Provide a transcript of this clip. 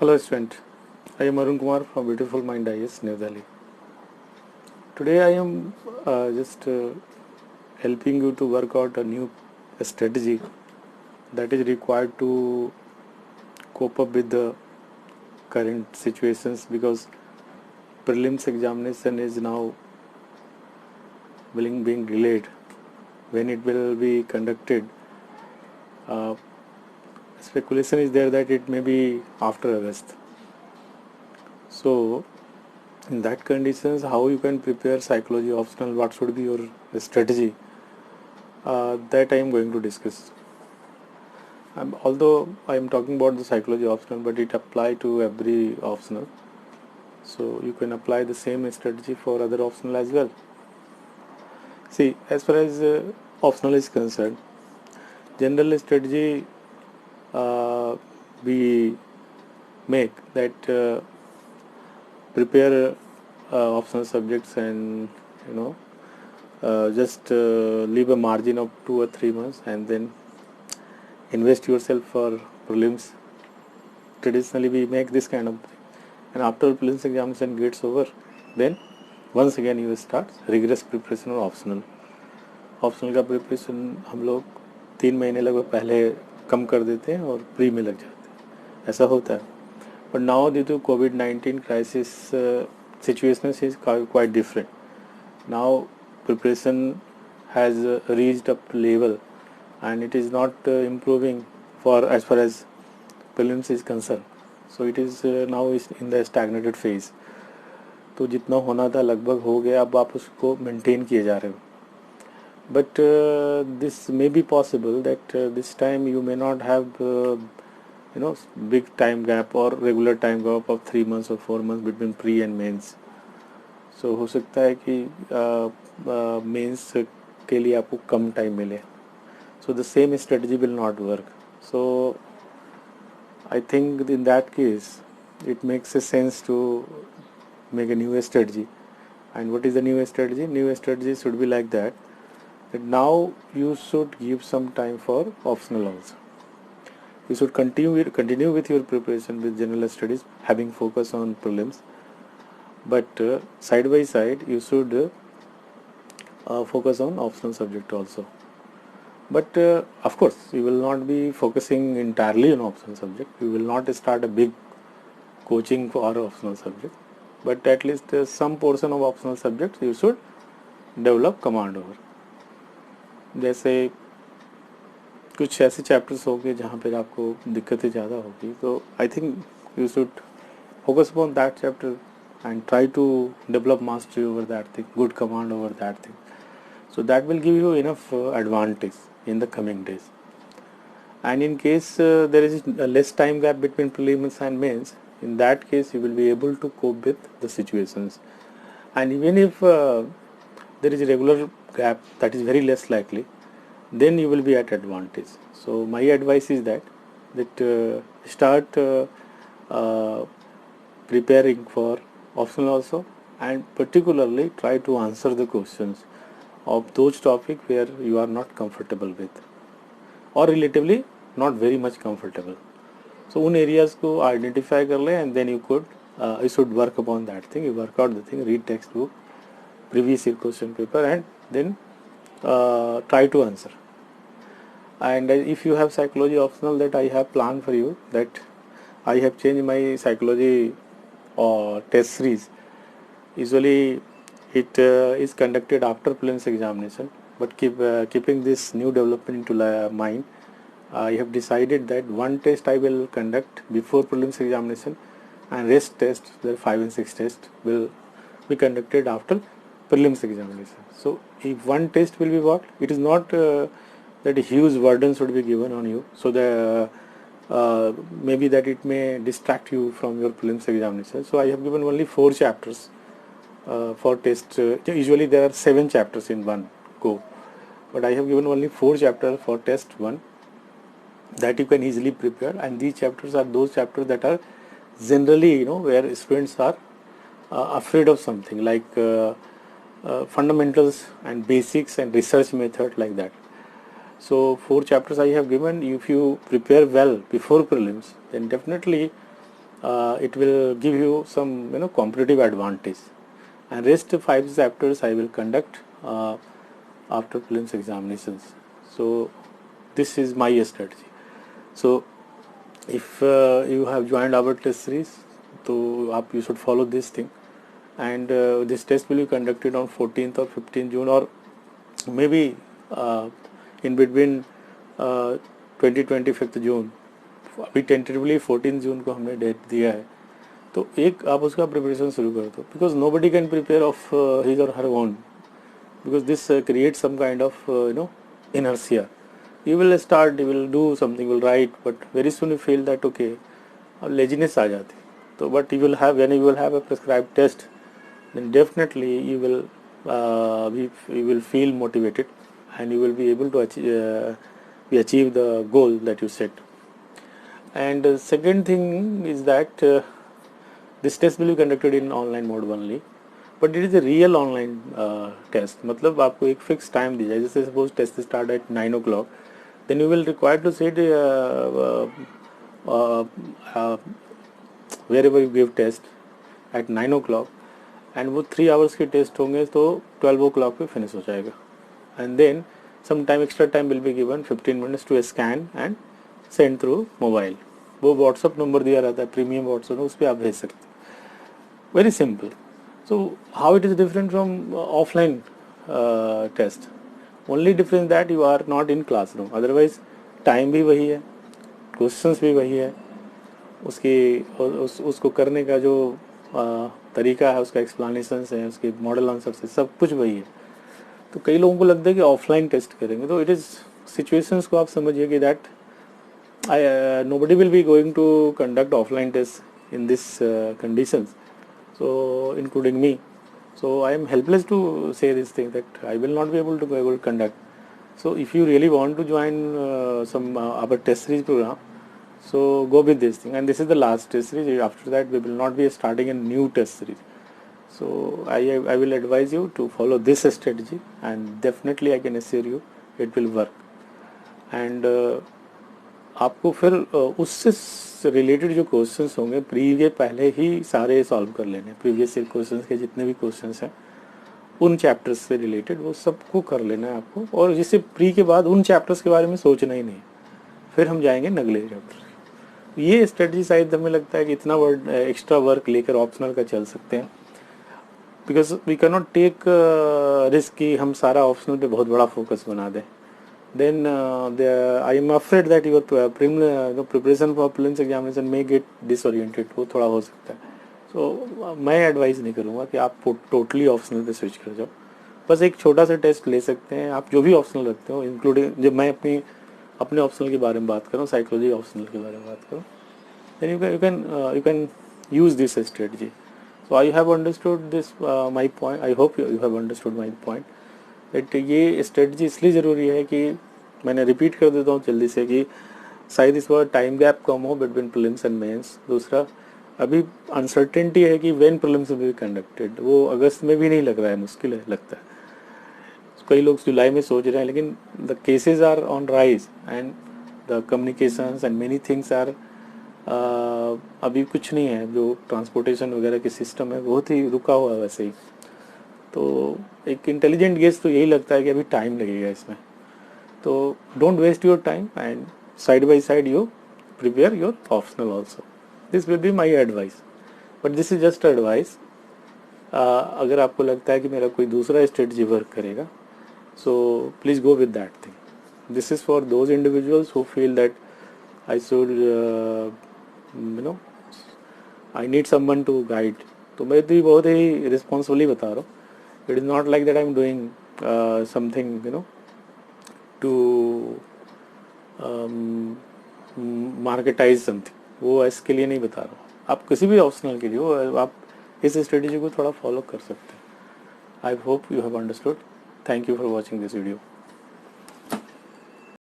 Hello student, I am Arun Kumar from Beautiful Mind IS, New Delhi. Today I am just helping you to work out a new strategy that is required to cope up with the current situations, because prelims examination is now being delayed. When it will be conducted, uh, speculation is there that it may be after August. So in that conditions, how you can prepare psychology optional, what should be your strategy, that I am going to discuss. Although I am talking about the psychology optional, but it apply to every optional, so you can apply the same strategy for other optional as well. See, as far as optional is concerned, general strategy uh, we make that prepare optional subjects, and you know just leave a margin of 2 or 3 months and then invest yourself for prelims. Traditionally we make this kind of thing, and after prelims examination gets over, then once again you start rigorous preparation or optional. Optional का preparation हम लोग 3 महीने लगभग पहले कम कर देते हैं और प्री में लग जाते हैं, ऐसा होता है. बट नाउ ड्यू टू कोविड-19 crisis situation is quite different. Now preparation has reached up level and it is not improving for as far as prelims is concerned. So it is now is in the stagnated phase. तो जितना होना था लगभग हो गया, अब आप उसको मेंटेन किए जा रहे हो. But this may be possible that this time you may not have big time gap or regular time gap of 3 months or 4 months between pre and mains. So हो सकता है कि मेंस के लिए आपको कम टाइम मिले. So the same strategy will not work. So I think in that case it makes a sense to make a new strategy. And what is the new strategy? New strategy should be like that now you should give some time for optional also. You should continue with your preparation with general studies, having focus on prelims, but side by side you should focus on optional subject also. But of course you will not be focusing entirely on optional subject. You will not start a big coaching for optional subject, but at least some portion of optional subjects you should develop command over. जैसे कुछ ऐसे chapters होंगे जहाँ पे आपको दिक्कतें ज़्यादा होगी, तो I think you should focus upon that chapter and try to develop mastery over that thing, good command over that thing. So that will give you enough advantage in the coming days. And in case there is a less time gap between prelims and mains, in that case you will be able to cope with the situations. And even if there is a regular gap, that is very less likely, then you will be at advantage. So my advice is that start preparing for optional also, and particularly try to answer the questions of those topics where you are not comfortable with or relatively not very much comfortable. So उन areas को identify कर ले, and then you should work upon that thing. You work out the thing, read textbook, previous year question paper, and then try to answer. And if you have psychology optional, that I have planned for you, that I have changed my psychology test series. Usually it is conducted after prelims examination, but keeping this new development into mind, I have decided that one test I will conduct before prelims examination, and rest test, the 5 and 6 test, will be conducted after prelims examination. So if one test will be what, it is not that a huge burden should be given on you, so the maybe that it may distract you from your prelims examination. So I have given only 4 chapters for test. Usually there are 7 chapters in one go, but I have given only 4 chapters for test 1 that you can easily prepare. And these chapters are those chapters that are generally, where students are afraid of something, like fundamentals and basics and research method, like that. So 4 chapters I have given. If you prepare well before prelims, then definitely it will give you some competitive advantage, and rest 5 chapters I will conduct after prelims examinations. So this is my strategy. So if you have joined our test series, so you should follow this thing, and this test will be conducted on 14th or 15th June, or maybe in between 20-25 जून. अभी tentatively 14 जून को हमने date दिया है, तो एक आप उसका preparation शुरू कर दो, because nobody can prepare of his or her own, because this creates some kind of inertia. You will start, you will do something, you will write, but very soon you feel that okay, laziness आ जाती. So but you will have, when you will have a prescribed test, then definitely you will feel motivated, and you will be able to achieve the goal that you set. And second thing is that this test will be conducted in online mode only, but it is a real online test. मतलब आपको एक fixed time दी जाए, जैसे suppose test start at 9 o'clock, then you will require to sit wherever you give test at 9 o'clock, and वो 3 hours के test होंगे तो 12 o'clock पे finish हो जाएगा, and then some time, extra time will be given 15 minutes to scan and send through mobile. वो WhatsApp number दिया रहता है, प्रीमियम WhatsApp, उस पर आप भेज सकते हैं. Very simple. So how it is different from offline test? Only difference that you are not in classroom. Otherwise time भी वही है, questions भी वही है, उसको करने का जो तरीका है, उसका explanations है, उसके मॉडल आंसर्स है, सब कुछ वही है. तो कई लोगों को लगता है कि ऑफलाइन टेस्ट करेंगे, तो इट इज़ सिचुएशंस को आप समझिए कि that nobody will be going to conduct offline tests in this conditions, so including me. So I am helpless to say this thing that I will not be able to conduct. So if you really want to join some our test series program, so go with this thing, and this is the last test series. After that we will not be starting a new test series. So I will advise you to follow this strategy, and definitely I can assure you it will work. And आपको फिर उससे related जो questions होंगे pre के पहले ही सारे solve कर लेने, प्रीवियस ईयर क्वेश्चंस के जितने भी क्वेश्चंस हैं उन चैप्टर्स से रिलेटेड वो सबको कर लेना है आपको, और जिससे प्री के बाद उन चैप्टर्स के बारे में सोचना ही नहीं, फिर हम जाएंगे अगले चैप्टर. ये स्ट्रेटजी शायद हमें लगता है कि इतना एक्स्ट्रा वर्क लेकर ऑप्शनल का चल सकते हैं, because we can not take risk कि हम सारा ऑप्शनल पे बहुत बड़ा फोकस बना दें. Then I am afraid that your preparation for prelims examination may get disoriented. वो थोड़ा हो सकता है. So मैं एडवाइस नहीं करूँगा कि आप टोटली ऑप्शनल पे स्विच कर जाओ. बस एक छोटा सा टेस्ट ले सकते हैं आप, जो भी ऑप्शनल रखते हो, इंक्लूडिंग जब मैं अपने ऑप्शनल के बारे में बात करूँ, साइकोलॉजी ऑप्शनल के बारे में बात करूँ, then you can use this strategy. So I have understood this my point. I hope you have understood my point. But ये स्ट्रेटजी इसलिए ज़रूरी है कि मैंने रिपीट कर देता हूँ जल्दी से कि शायद इस बार टाइम गैप कम हो बिटवीन प्रीलिम्स एंड मेंस. दूसरा, अभी अनसर्टेनिटी है कि when prelims will be conducted, वो अगस्त में भी नहीं लग रहा है, मुश्किल है लगता है. कई लोग जुलाई में सोच रहे हैं, लेकिन the cases are on rise and the communications and many things are अभी कुछ नहीं है. जो ट्रांसपोर्टेशन वगैरह के सिस्टम है बहुत ही रुका हुआ है वैसे ही. तो एक इंटेलिजेंट गेस तो यही लगता है कि अभी टाइम लगेगा इसमें. तो don't waste your time, and side by side you prepare your optional also. This will be my advice, but this is just advice. अगर आपको लगता है कि मेरा कोई दूसरा स्ट्रेटजी वर्क करेगा, so please go with that thing. This is for those individuals who feel that I should I need someone to guide. तो मैं तो बहुत ही रिस्पॉन्सिबली बता रहा हूँ. It is not like that I am doing something to marketize something. वो इसके लिए नहीं बता रहा हूँ. आप किसी भी ऑप्शनल के लिए आप इस स्ट्रेटजी को थोड़ा फॉलो कर सकते हैं. I hope you have understood. Thank you for watching this video.